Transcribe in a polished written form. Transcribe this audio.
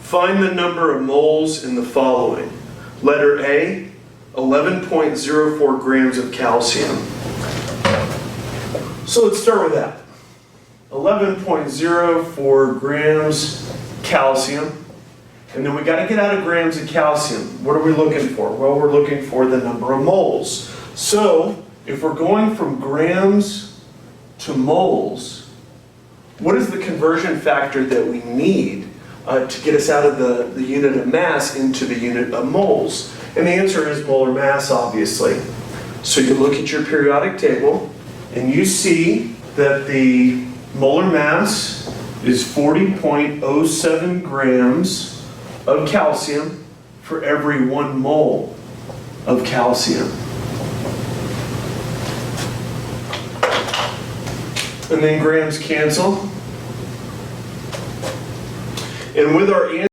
Find the number of moles in the following. Letter A, 11.04 grams of calcium. So let's start with that. 11.04 grams calcium. And then we got to get out of grams of calcium. What are we looking for? Well, we're looking for the number of moles. So if we're going from grams to moles, what is the conversion factor that we need to get us out of the unit of mass into the unit of moles? And the answer is molar mass, obviously. So you look at your periodic table and you see that the molar mass is 40.07 grams of calcium for every 1 mole of calcium. And then grams cancel. And with our answer,